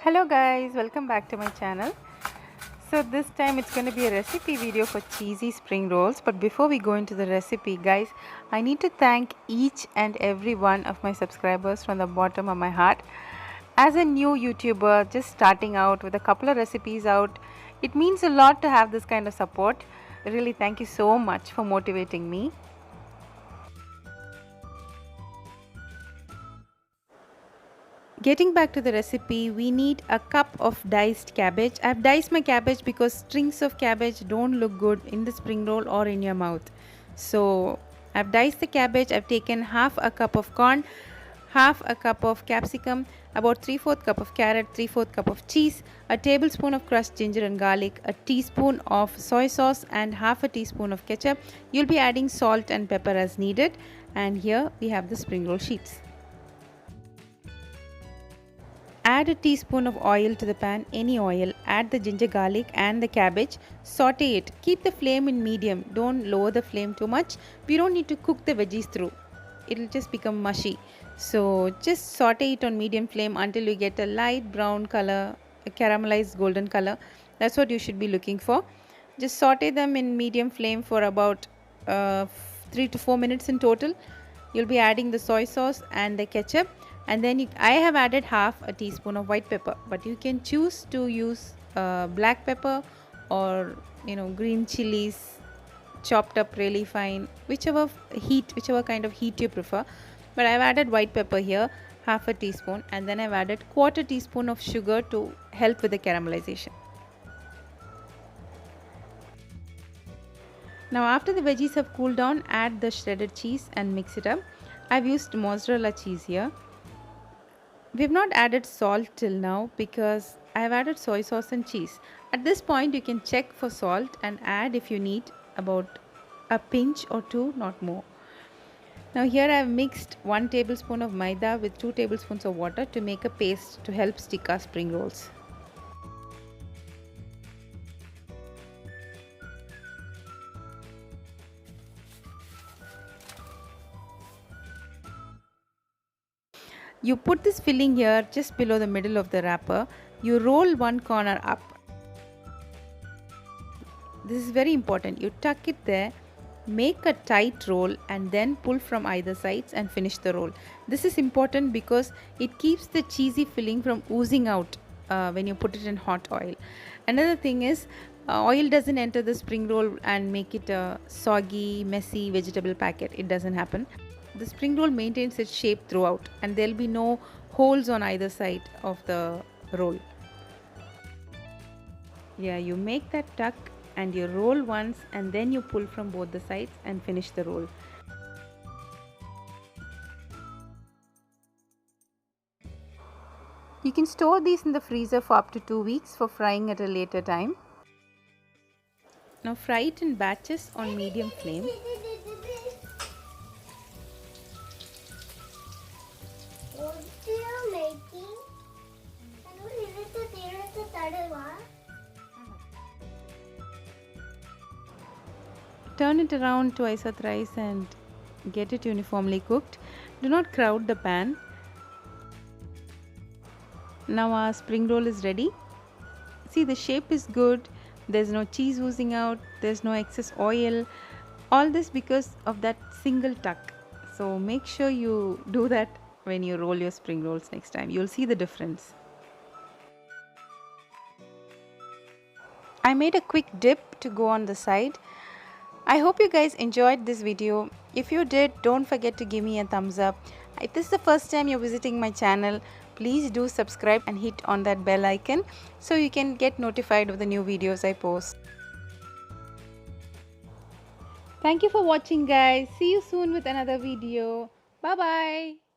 Hello guys, welcome back to my channel. So this time it's going to be a recipe video for cheesy spring rolls, but before we go into the recipe guys, I need to thank each and every one of my subscribers from the bottom of my heart. As a new YouTuber just starting out with a couple of recipes out, it means a lot to have this kind of support. Really, thank you so much for motivating me. Getting back to the recipe, we need a cup of diced cabbage. I've diced my cabbage because strings of cabbage don't look good in the spring roll or in your mouth. So I've diced the cabbage. I've taken half a cup of corn, half a cup of capsicum, about 3/4 cup of carrot, 3/4 cup of cheese, a tablespoon of crushed ginger and garlic, a teaspoon of soy sauce and half a teaspoon of ketchup. You'll be adding salt and pepper as needed. And here we have the spring roll sheets. Add a teaspoon of oil to the pan, any oil. Add the ginger garlic and the cabbage. Saute it. Keep the flame in medium. Don't lower the flame too much. We don't need to cook the veggies through. It'll just become mushy. So just saute it on medium flame until you get a light brown color, a caramelized golden color. That's what you should be looking for. Just saute them in medium flame for about 3 to 4 minutes in total. You'll be adding the soy sauce and the ketchup, and then I have added half a teaspoon of white pepper, but you can choose to use black pepper or green chilies chopped up really fine, whichever kind of heat you prefer. But I've added white pepper here, half a teaspoon, and then I've added quarter teaspoon of sugar to help with the caramelization. Now after the veggies have cooled down, add the shredded cheese and mix it up. I've used mozzarella cheese here. We have not added salt till now because I have added soy sauce and cheese. At this point you can check for salt and add if you need about a pinch or two, not more. Now here I have mixed 1 tablespoon of maida with 2 tablespoons of water to make a paste to help stick our spring rolls. You put this filling here just below the middle of the wrapper. You roll one corner up. This is very important. You tuck it there, make a tight roll and then pull from either sides and finish the roll. This is important because it keeps the cheesy filling from oozing out when you put it in hot oil. Another thing is oil doesn't enter the spring roll and make it a soggy, messy vegetable packet. It doesn't happen. The spring roll maintains its shape throughout and there will be no holes on either side of the roll. Yeah, you make that tuck and you roll once and then you pull from both the sides and finish the roll. You can store these in the freezer for up to 2 weeks for frying at a later time. Now fry it in batches on medium flame. Turn it around twice or thrice and get it uniformly cooked. Do not crowd the pan. Now our spring roll is ready. See, the shape is good. There's no cheese oozing out. There's no excess oil. All this because of that single tuck. So make sure you do that when you roll your spring rolls next time. You'll see the difference. I made a quick dip to go on the side. I hope you guys enjoyed this video. If you did, don't forget to give me a thumbs up. If this is the first time you're visiting my channel, please do subscribe and hit on that bell icon so you can get notified of the new videos I post. Thank you for watching guys. See you soon with another video. Bye bye.